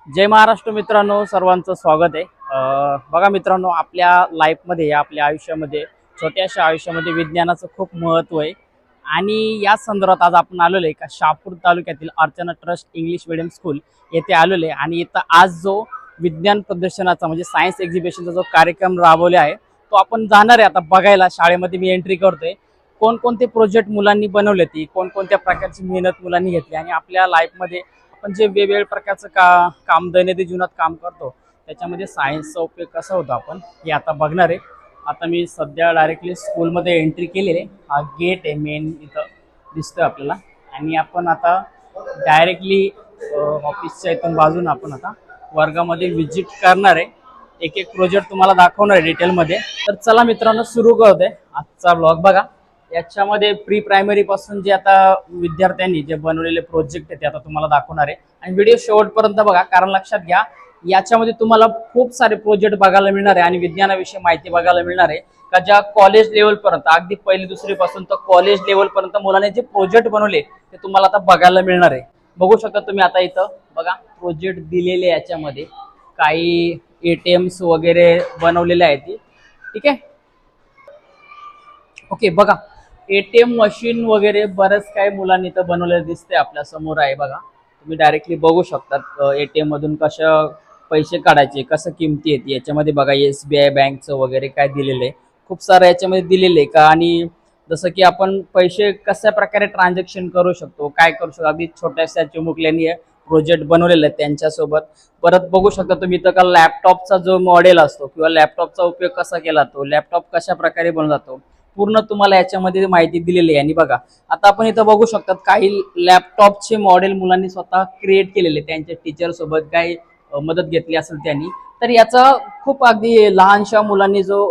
जय महाराष्ट्र मित्रांनो, सर्वांचं स्वागत आहे। बघा मित्रांनो, आपल्या लाईफमध्ये आपल्या आयुष्यामध्ये छोट्याशा आयुष्यामध्ये विज्ञानाचं खूप महत्त्व आहे आणि या संदर्भात आज आपण आलेलो आहे का शहापूर तालुक्यातील Archana trust English medium school येथे आलेलो आहे आणि इथं आज जो विज्ञान प्रदर्शनाचा म्हणजे सायन्स एक्झिबिशनचा जो कार्यक्रम राबवला आहे तो आपण जाणार आहे आता बघायला। शाळेमध्ये मी एंट्री करतोय, कोणकोणते प्रोजेक्ट मुलांनी बनवले ती, कोणकोणत्या प्रकारची मेहनत मुलांनी घेतली आणि आपल्या लाईफमध्ये आपण जे वेगवेगळ्या प्रकारचं काम दैनंदिन जीवनात काम करतो त्याच्यामध्ये सायन्सचा उपयोग कसा होतो आपण हे आता बघणार आहे। आता मी सध्या डायरेक्टली स्कूलमध्ये एंट्री केलेली आहे। हा गेट आहे मेन, इथं दिसतोय आपल्याला आणि आपण आता डायरेक्टली ऑफिसच्या इथून बाजून आपण आता वर्गामध्ये व्हिजिट करणार आहे। एक एक प्रोजेक्ट तुम्हाला दाखवणार आहे डिटेलमध्ये। तर चला मित्रांनो, सुरू करतोय आजचा ब्लॉग। बघा याच्यामध्ये प्री प्रायमरी पासून जे आता विद्यार्थ्यांनी जे बनवलेले प्रोजेक्ट आहेत ते आता तुम्हाला दाखवणार आहे आणि व्हिडिओ शेवटपर्यंत बघा, कारण लक्षात घ्या याच्यामध्ये तुम्हाला खूप सारे प्रोजेक्ट बघायला मिळणार आहे आणि विज्ञानाविषयी माहिती बघायला मिळणार आहे का ज्या कॉलेज लेवल पर्यंत अगदी पहिली दुसरी पासून तर कॉलेज लेवल पर्यंत मुलांनी जे प्रोजेक्ट बनवले ते तुम्हाला आता बघायला मिळणार आहे। बघू शकता तुम्ही आता इथं बघा प्रोजेक्ट दिलेले, याच्यामध्ये काही ATMs वगैरे बनवलेले आहेत, ठीक आहे। ओके, बघा ATM मशीन वगैरे बरंच काही मुलांनी तर बनवलेलं दिसतंय आपल्या समोर आहे। बघा तुम्ही डायरेक्टली बघू शकतात ATM मधून कसं पैसे काढायचे, कसं किमती येते याच्यामध्ये। बघा SBI बँकचं वगैरे काय दिलेलं आहे, खूप सारं याच्यामध्ये दिलेलं आहे का। आणि जसं की आपण पैसे कशा प्रकारे ट्रान्झॅक्शन करू शकतो, काय करू शकतो, अगदी छोट्याशा चिमुकल्यांनी प्रोजेक्ट बनवलेले आहेत त्यांच्यासोबत। परत बघू शकता तुम्ही इथं का लॅपटॉपचा जो मॉडेल असतो किंवा लॅपटॉपचा उपयोग कसा केला जातो, लॅपटॉप कशा प्रकारे बनवला जातो, पूर्ण तुम्हाला याच्यामध्ये माहिती दिलेली आहे। आणि बघा आता आपण इथं बघू शकतात काही लॅपटॉपचे मॉडेल मुलांनी स्वतः क्रिएट केलेले, त्यांच्या टीचर सोबत काही मदत घेतली असेल त्यांनी। तर याचा खूप अगदी लहानशा मुलांनी जो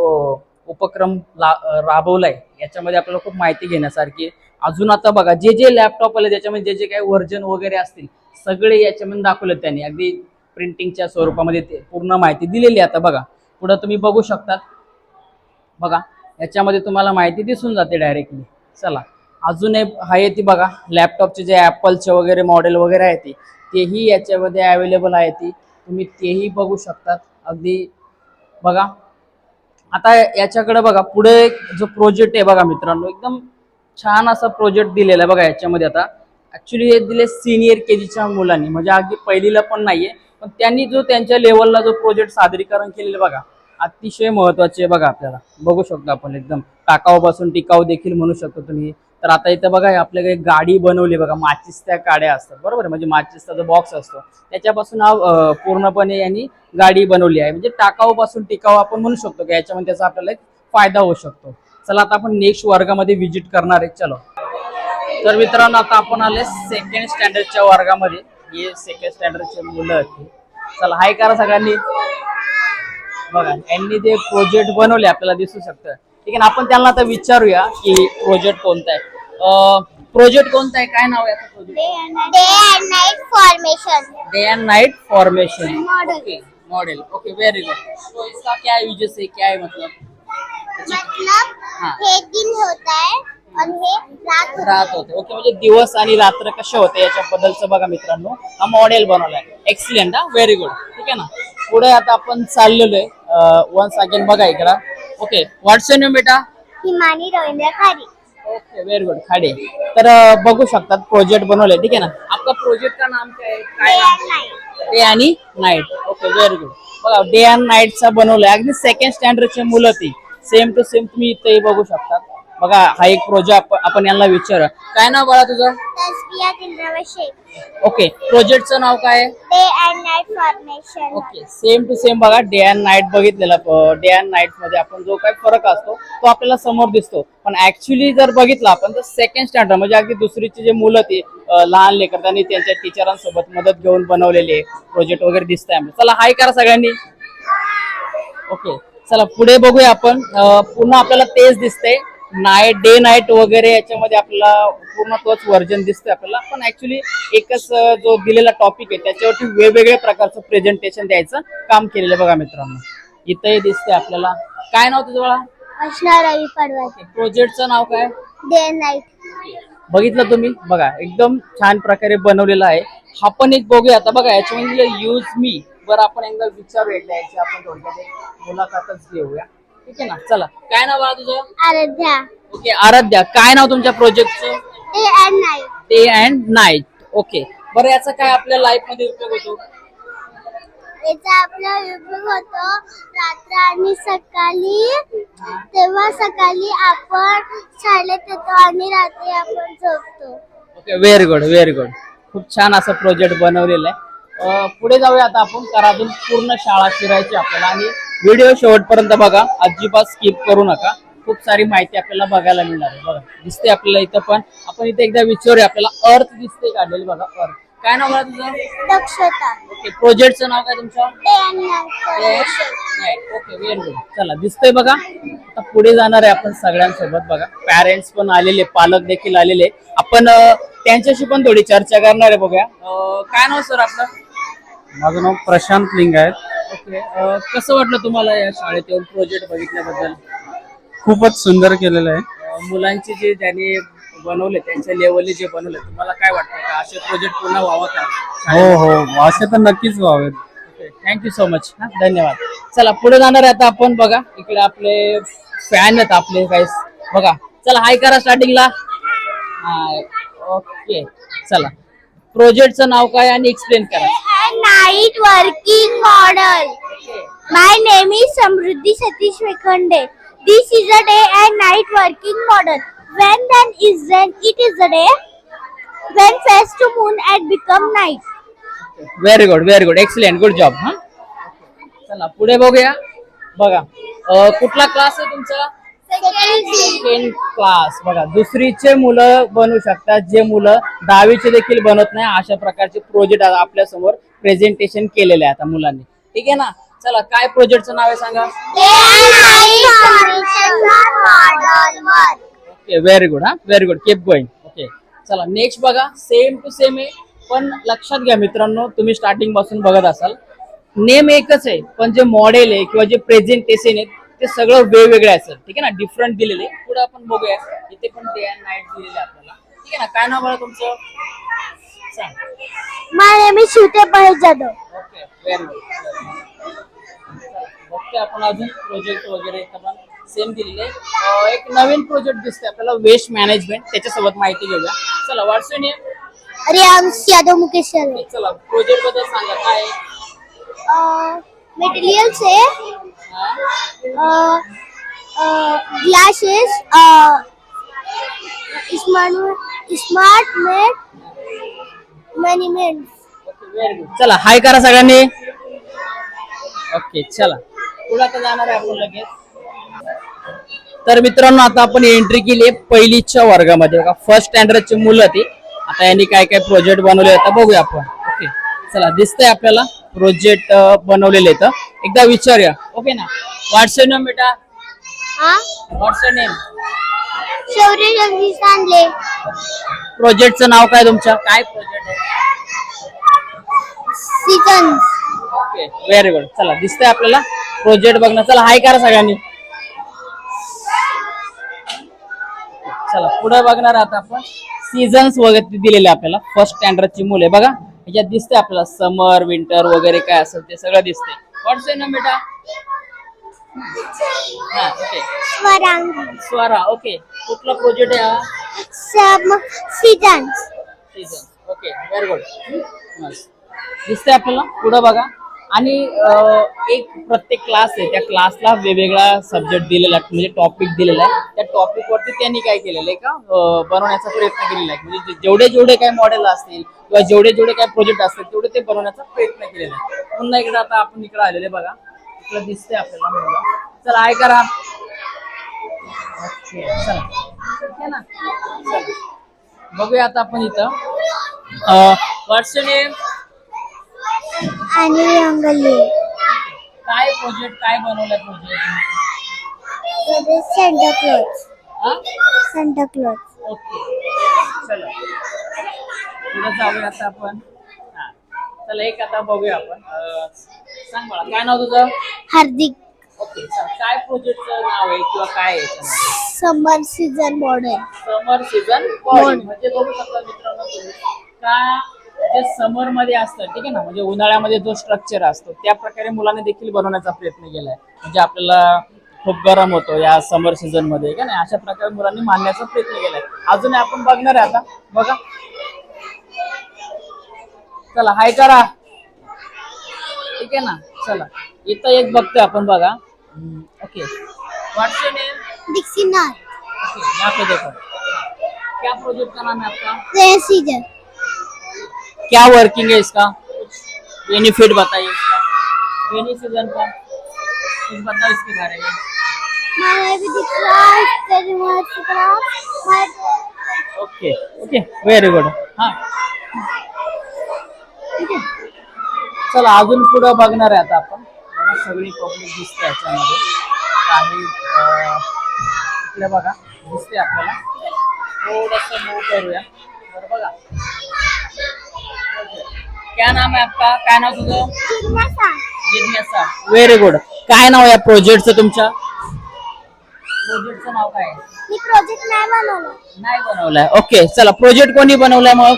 उपक्रम राबवलाय याच्यामध्ये आपल्याला खूप माहिती घेण्यासारखी। अजून आता बघा जे जे लॅपटॉप आले त्याच्यामध्ये जे जे काही व्हर्जन वगैरे असतील सगळे याच्यामध्ये दाखवले त्यांनी, अगदी प्रिंटिंगच्या स्वरूपामध्ये ते पूर्ण माहिती दिलेली आहे। आता बघा पुढे तुम्ही बघू शकतात, बघा याच्यामध्ये तुम्हाला माहिती दिसून जाते डायरेक्टली। चला अजून एक आहे ती बघा, लॅपटॉपचे जे ॲपलचे वगैरे मॉडेल वगैरे आहे तेही याच्यामध्ये अवेलेबल आहे, तुम्ही तेही बघू शकतात अगदी। बघा आता याच्याकडे बघा, पुढे जो प्रोजेक्ट आहे बघा मित्रांनो, एकदम छान असा प्रोजेक्ट दिलेला आहे बघा याच्यामध्ये। आता ऍक्च्युली हे दिले सिनियर KGच्या मुलांनी, म्हणजे अगदी पहिलीला पण नाहीये, पण त्यांनी जो त्यांच्या लेवलला जो प्रोजेक्ट सादरीकरण केलेलं बघा अतिशय महत्वाचे आहे। बघा आपल्याला बघू शकतो आपण, एकदम टाकाऊपासून टिकाऊ देखील म्हणू शकतो तुम्ही। तर आता इथं बघा आपल्याकडे गाडी बनवली बघा, माचीसच्या काड्या असतात बरोबर, म्हणजे माचीसचा जो बॉक्स असतो त्याच्यापासून पूर्णपणे यांनी गाडी बनवली आहे, म्हणजे टाकाऊपासून टिकाऊ आपण म्हणू शकतो की याच्यामध्ये त्याचा आपल्याला एक फायदा होऊ शकतो। चला आता आपण नेक्स्ट वर्गामध्ये व्हिजिट करणार आहे, चलो। तर मित्रांनो आता आपण आले सेकंड स्टँडर्डच्या वर्गामध्ये, हे सेकंड स्टँडर्डचे मुलं आहेत। चला हाय करा सगळ्यांनी। बघा यांनी जे प्रोजेक्ट बनवले आपल्याला दिसू शकतं, ठीक आहे ना। आपण त्यांना आता विचारूया की प्रोजेक्ट कोणता आहे, प्रोजेक्ट कोणता आहे, काय नाव आहे याचं project? Day end Knight formation. Day end Knight formation, okay model, okay very good. तो इसका क्या यूजेस है, क्या है मतलब? हे दिन होता है और हे रात होते, ओके, म्हणजे दिवस आणि रात्र कसे होते याच्याबद्दलचं बघा मित्रांनो हा मॉडेल बनवलाय। एक्सलेंट, हा व्हेरी गुड, ठीक आहे ना। पुढे आता आपण चाललेलो आहे वन्स अगेन, बघा इकडं। ओके, व्हॉट्स योर नेम बेटा? हिमानी रवींद्र खारी। Okay very good, Khade. तर बघू शकतात प्रोजेक्ट बनवले, ठीक है ना। आपका प्रोजेक्ट का नाम क्या है? डे आणि नाईट, ओके वेरी गुड। बघा डे अँड नाईटचा बनवलाय, अगदी सेकंड स्टँडर्डचे मुलं ती सेम टू सेम तुम्ही इथेही बघू शकतात। बघा हा एक प्रोजेक्ट आपण यांना विचार, काय नाव बाळा तुझं? तस्बिया दिलरवा शेख। ओके, प्रोजेक्टचं नाव काय आहे? Day end Knight formation. Okay, same to same बघा डे अँड नाईट बघितलेला, डे अँड नाईट मध्ये आपण जो काही फरक असतो तो आपल्याला समोर दिसतो, पण ऍक्च्युली जर बघितलं आपण तर सेकंड स्टँडर्ड म्हणजे अगदी दुसरीची जे मुलं ती लहान लेकर त्यांनी त्यांच्या टीचरांसोबत मदत घेऊन बनवलेले प्रोजेक्ट वगैरे दिसतंय आम्हाला। चला हाय करा सगळ्यांनी। ओके चला पुढे बघूया आपण, पुन्हा आपल्याला तेच दिसतंय नाईट, डे नाईट वगैरे याच्यामध्ये आपल्याला पूर्ण तोच व्हर्जन दिसतोय आपल्याला, पण ऍक्च्युली एकच जो दिलेला टॉपिक आहे त्याच्यावरती वेगवेगळ्या प्रकारचं प्रेझेंटेशन द्यायचं काम केलेलं बघा मित्रांनो, इथंही दिसतंय आपल्याला। काय नाव तुझं बाळा? अर्चना रवी पडवळ। प्रोजेक्टचं नाव काय? Day end Knight. बघितलं तुम्ही बघा एकदम छान प्रकारे बनवलेला आहे. हा पण एक बघूया आता बघा याच्यामध्ये यूज मी बरं आपण एकदा विचारूया एकदा याची आपण थोडक्यात एक मुलाखतच घेऊया. ठीक आहे ना, चला काय नाव आहे तुझं? आराध्या. ओके आराध्या, काय नाव तुमच्या प्रोजेक्टचं? Day and night. Day and night. Okay बरं याचा काय आपल्या लाईफ मध्ये उपयोग होतो? याचा आपला उपयोग होतो रात्र आणि सकाळी. तेव्हा सकाळी आपण शाळेत येतो आणि रात्री आपण झोपतो. Okay very good very good. खूप छान असं प्रोजेक्ट बनवलेलं आहे. पुढे जाऊया आता आपण कारण अजून पूर्ण शाळा फिरायची आपल्याला आणि व्हिडिओ शेवटपर्यंत बघा, अजिबात स्किप करू नका. खूप सारी माहिती आपल्याला बघायला मिळणार आहे. बघा दिसते आपल्याला इथं पण आपण इथे एकदा विचारूया आपल्याला अर्थ दिसते काढलेली बघा अर्थ. काय नाव आहे तुझं? दक्षता. ओके प्रोजेक्टचं नाव काय तुमचं? Day and night. Okay very good. चला दिसतंय बघा. आता पुढे जाणार आहे आपण सगळ्यांसोबत बघा. पॅरेंट्स पण आलेले, पालक देखील आलेले. आपण त्यांच्याशी पण थोडी चर्चा करणार आहे. बघूया काय नाव सर आपलं? माझं नाव प्रशांत लिंगायत. ओके कसं वाटलं तुम्हाला या शाळेत येऊन प्रोजेक्ट बघितल्याबद्दल? खूपच सुंदर केलेलं आहे. मुलांचे जे त्यांनी बनवले त्यांच्या लेवलले जे बनवले तुम्हाला काय वाटतं का असे प्रोजेक्ट पुन्हा व्हावा का? हो हो, असे तर नक्कीच व्हावेत. Thank you so much. धन्यवाद. चला पुढे जाणार आहे आता आपण बघा. इकडे आपले फॅन आहेत आपले काही बघा. चला हाय करा स्टार्टिंगला. हाय. ओके चला प्रोजेक्टचं नाव काय आणि एक्सप्लेन करा. Night working model. My name is Samruddhi Satish Vekhande. This is a day and night working model. When then is when it is a day. When face to moon and become night. Very good excellent good job. हा चला पुढे बघूया. बघा कुठला class आहे तुमचा? Second class. बघा दुसरीचे मुलं बनवू शकतात जे मुलं 10वीचे देखील बनवत नाही. अशा प्रकारचे प्रोजेक्ट आपल्या समोर प्रेझेंटेशन केलेले आहे आता मुलांनी. ठीक आहे ना. चला काय प्रोजेक्टचं नाव आहे सांगा? Okay very good. हा very good keep going. Okay चला नेक्स्ट बघा. सेम टू सेम आहे पण लक्षात घ्या मित्रांनो तुम्ही स्टार्टिंग पासून बघत असाल नेम एकच आहे पण जे मॉडेल आहे किंवा जे प्रेझेंटेशन आहे ते सगळं वेगवेगळे असेल. ठीक आहे ना, डिफरंट दिलेले. पुढे आपण बघूया इथे पण डे अँड नाईट दिलेले आपल्याला. ठीक आहे ना. काय नाव आहे तुमचं? सांग. My name is Shute Pahez Jadhav. Okay very good. Okay आपण अजून प्रोजेक्ट वगैरे पण सेम दिलेले. एक नवीन प्रोजेक्ट दिसते आपल्याला वेस्ट मॅनेजमेंट त्याच्यासोबत माहिती घेऊया. चला what's your name? Riyans Yadav Mukesh Sharma. चला प्रोजेक्ट बद्दल सांगा काय आहे? Materials है glasses, smart monuments. Very good. चला हाय करा सगळ्यांनी. ओके चला पुढे आता जाणार आहे आपण लगेच. तर मित्रांनो आता आपण एंट्री केली आहे पहिलीच्या वर्गामध्ये. बघा फर्स्ट स्टँडर्डची मुलं ती. आता यांनी काय काय प्रोजेक्ट बनवले आता बघूया आपण. ओके चला दिसतंय आपल्याला प्रोजेक्ट बनवलेले तर एकदा विचारूया. ओके ना. व्हॉट्स युअर नेम बेटा? व्हॉट्स युअर नेम? शौर्य जगदीश सांगले. प्रोजेक्टचं नाव काय तुमच्या? काय प्रोजेक्ट आहे? सीझन्स. Okay very good. चला दिसतंय आपल्याला प्रोजेक्ट बघणं. चला हाय करा सगळ्यांनी. चला पुढे बघणार आता आपण सीझन्स वगैरे दिलेले आपल्याला फर्स्ट स्टँडर्डची मुले. बघा ह्याच्यात दिसते आपल्याला समर विंटर वगैरे काय असेल ते सगळं दिसते. व्हॉट्स युअर नेम बेटा? हा ओके स्वरांगी. स्वरा. ओके कुठला प्रोजेक्ट आहे हा? Seasons. Season. Okay very good. दिसतंय आपल्याला. पुढे बघा आणि एक प्रत्येक क्लास आहे त्या क्लासला वेगवेगळा सब्जेक्ट दिलेला आहे म्हणजे टॉपिक दिलेला आहे. त्या टॉपिक वरती त्यांनी काय केलेलं आहे का बनवण्याचा प्रयत्न केलेला आहे. म्हणजे जेवढे काय मॉडेल असतील किंवा जेवढे काय प्रोजेक्ट असतील तेवढे ते बनवण्याचा प्रयत्न केलेला आहे. पुन्हा एकदा आता आपण इकडे आलेले बघा. इकडे दिसतंय आपल्याला. चला हाय करा. ओके चला ठीक आहे ना. चला बघूया आता आपण इथं व्हॉट्स युअर नेम? आणि रंगली. काय प्रोजेक्ट काय बनवलाय प्रोजेक्ट? Santa Claus. हा सेंटा क्लॉज. ओके चला पुढे जाऊया आता आपण. हा चला एक आता बघूया आपण. सांग मला काय नाव तुझं? हार्दिक. ओके चला काय प्रोजेक्टचं नाव आहे किंवा काय आहे? समर सीझन मॉडेल. समर सीझन म्हणजे बघू शकता मित्रांनो तुम्ही का जे समर मध्ये असतं ठीक आहे ना, म्हणजे उन्हाळ्यामध्ये जो स्ट्रक्चर असतो त्या प्रकारे मुलांनी देखील बनवण्याचा प्रयत्न केलाय. म्हणजे आपल्याला खूप गरम होतो या समर सीझन मध्ये का नाही, अशा प्रकारे मुलांनी मांडण्याचा प्रयत्न केलाय. अजून आपण बघणार आहे आता बघा. चला हाय करा, ठीक आहे ना. चला इथं एक बघतोय आपण बघा. Okay, what's your name? डिक्सीनार. ओके, यहाँ पे देखो क्या प्रोजेक्ट का नाम है आपका? Rain season. क्या वर्किंग है इसका, बेनिफिट बताइए इसका रेनी सीजन का, कुछ बताओ इसके बारे में. मला भी दिख रहा है तेरी मस्त class. Okay okay, very good. हा ठीक आहे. चला अजून पुढे बघणार आहे आता आपण. बघा सगळी पब्लिक दिसते याच्यामध्ये. काही इकडे बघा दिसते आपल्याला. थोडस मूव करूया. बरं बघा. क्या नाम है आपका, काय नाव तुझं? जिज्ञासा. Very good. काय नाव या प्रोजेक्टचं तुमच्या? प्रोजेक्टचं नाव काय आहे? मी प्रोजेक्ट नाही बनवला. नाही बनवलाय. ओके चला, प्रोजेक्ट कोणी बनवलाय मग?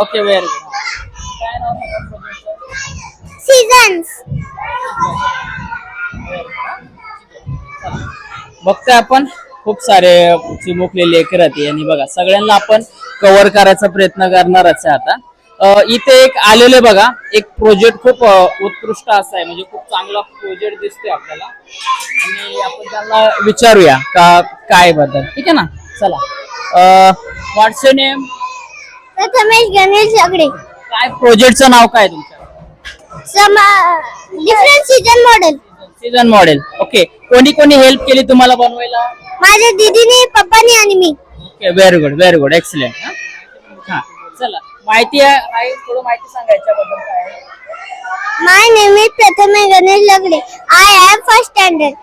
Okay very good. काय नाव आहे प्रोजेक्टचं? सीझन्स. बघतोय आपण खूप सारे चिमुकले लेकर आहेत आणि बघा सगळ्यांना आपण कव्हर करायचा प्रयत्न करणारच आहे आता. इथे एक आलेले बघा एक प्रोजेक्ट खूप उत्कृष्ट असा आहे, म्हणजे खूप चांगला प्रोजेक्ट दिसतोय आपल्याला आणि आपण त्यांना विचारूया का काय बद्दल, ठीक आहे ना. चला what's your name? Prathamesh Ganesh झगडे. काय प्रोजेक्टचं नाव काय तुमचं? Different season model. Season model. Okay, कोणी कोणी हेल्प केली तुम्हाला बनवायला? माझ्या दीदीने, पप्पानी आणि मी. Okay very good excellent. हा चला माहिती आहे थोडं माहिती सांगायच्या बद्दल काय आहे? My name is Prathamesh Ganesh Zagade. I am first standard.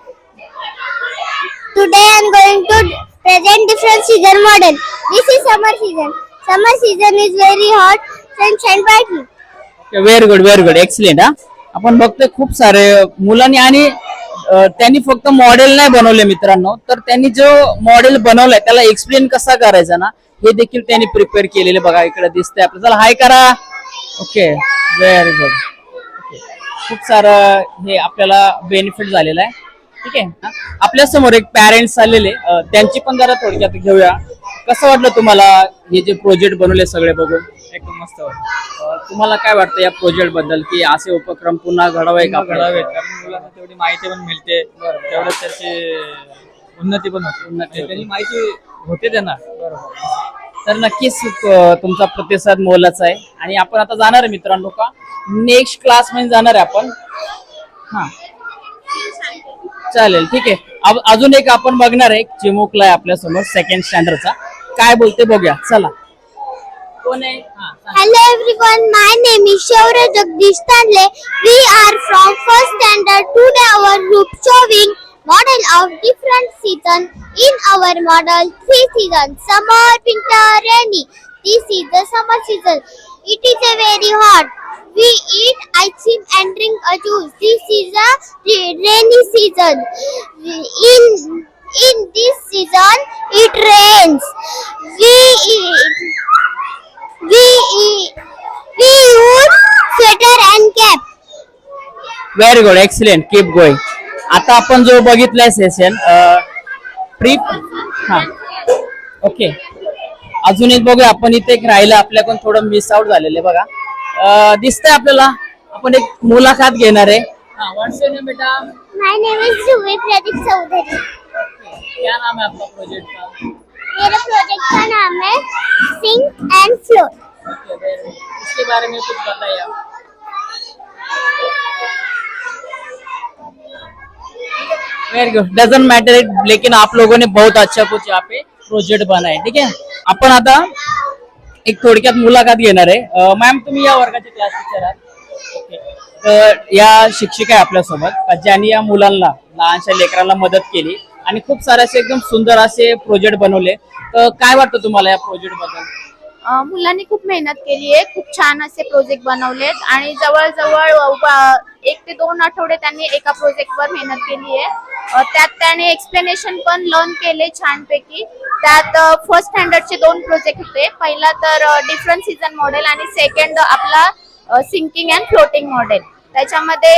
Today I am going to present different season model. This is summer season. Summer season is very hot, sunshine brightly. Very good excellent. हा आपण बघतोय खूप सारे मुलांनी आणि त्यांनी फक्त मॉडेल नाही बनवले मित्रांनो, तर त्यांनी जो मॉडेल बनवलाय त्याला एक्सप्लेन कसा करायचा ना हे देखील त्यांनी प्रिपेअर केलेले बघा इकडे दिसतंय आपल्याला. चला हाय करा. Okay very good. ओके, खूप सारं हे आपल्याला बेनिफिट झालेलं आहे, ठीक आहे. आपल्या समोर एक पॅरेंट्स आलेले, त्यांची पण जरा थोडक्यात घेऊया. कसं वाटलं तुम्हाला हे जे प्रोजेक्ट बनवले सगळे बघून? एकदम मस्त वाटतं. तुम्हाला काय वाटतं या प्रोजेक्ट बद्दल की असे उपक्रम पुन्हा घडावे का? घडावेत, कारण मुलांना तेवढी माहिती पण मिळते, तेवढं त्याची उन्नती पण होते, त्यांची माहिती होते त्यांना. तर नक्कीच तुमचा प्रतिसाद मोलाचा आहे आणि आपण आता जाणार आहे मित्रांनो का नेक्स्ट क्लास मध्ये जाणार आहे आपण. हा चालेल, ठीक आहे. अजून एक आपण बघणार आहे, चिमुकला आहे आपल्या समोर सेकंड स्टँडर्डचा. काय बोलते बघूया. चला कोण आहे? Hello everyone, my name is Shaurya Jagdish Tanle. We are from first standard. Today our group showing model of different season. In our model 3 seasons: summer, winter, rainy. This is the summer season. It is a very hot. We eat ice cream and drink a juice. This is a rainy season. In this season it rains. We use sweater and cap. Very good excellent, keep going. आता आपण जो बघितलाय session pre, हा okay. अजून एक बघूया आपण. इथे एक राहिलं आपल्याकडून थोडं मिस आउट झालेलं बघा. दिसतंय आपल्याला. आपण एक मुलाखत घेणार आहे. हा व्हाट्स युअर नेम बेटा? My name is Juvi Pradeep Chaudhary. क्या नाम है आपका प्रोजेक्ट का? मेरे प्रोजेक्ट का नाम है सिंक एंड फ्लोर. इसके बारे में कुछ बताइए. Very good, doesn't matter it, लेकिन आप लोगों ने बहुत अच्छा कुछ यहाँ पे प्रोजेक्ट बनाए, ठीक है. आपण आता एक थोडक्यात मुलाखत घेणार आहे. मॅम तुम्ही या वर्गाचे क्लास टीचर आहात. ओके, तर या शिक्षिका आहे आपल्यासोबत ज्यांनी या मुलांना लहानशा लेकरांना मदत केली आणि खूप सारे असे एकदम सुंदर असे प्रोजेक्ट बनवले. तर काय वाटतं तुम्हाला या प्रोजेक्ट बद्दल? मुलांनी खूप मेहनत केली आहे, खूप छान असे प्रोजेक्ट बनवलेत आणि जवळजवळ 1 ते 2 आठवडे त्यांनी एका प्रोजेक्टवर मेहनत केली आहे त्यात त्याने एक्सप्लेनेशन पण लर्न केले छानपैकी. त्यात फर्स्ट स्टँडर्डचे 2 प्रोजेक्ट होते. पहिला तर डिफरंट सीझन मॉडेल आणि सेकंड आपला सिंकिंग अँड फ्लोटिंग मॉडेल. त्याच्यामध्ये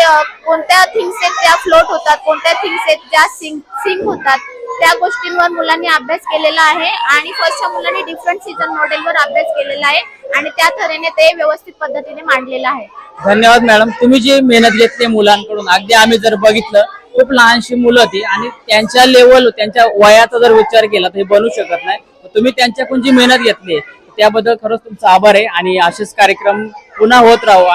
कोणत्या थिंग्स आहेत त्या फ्लोट होतात, कोणत्या थिंग्स आहेत त्या सिंक होतात, त्या गोष्टींवर मुलांनी अभ्यास केलेला आहे. आणि फर्स्टच्या मुलांनी डिफरंट सीझन मॉडेलवर अभ्यास केलेला आहे आणि त्या तऱ्हेने ते व्यवस्थित पद्धतीने मांडलेलं आहे. धन्यवाद मॅडम. तुम्ही जी मेहनत घेतली मुलांकडून, अगदी आम्ही जर बघितलं खूप लहानशी मुलं होती आणि त्यांच्या लेवल, त्यांच्या वयाचा जर विचार केला तर हे बनू शकत नाही. तुम्ही त्यांच्याकडून जी मेहनत घेतली त्याबद्दल खरंच तुमचा आभार आहे आणि असेच कार्यक्रम पुन्हा होत राहू. आणि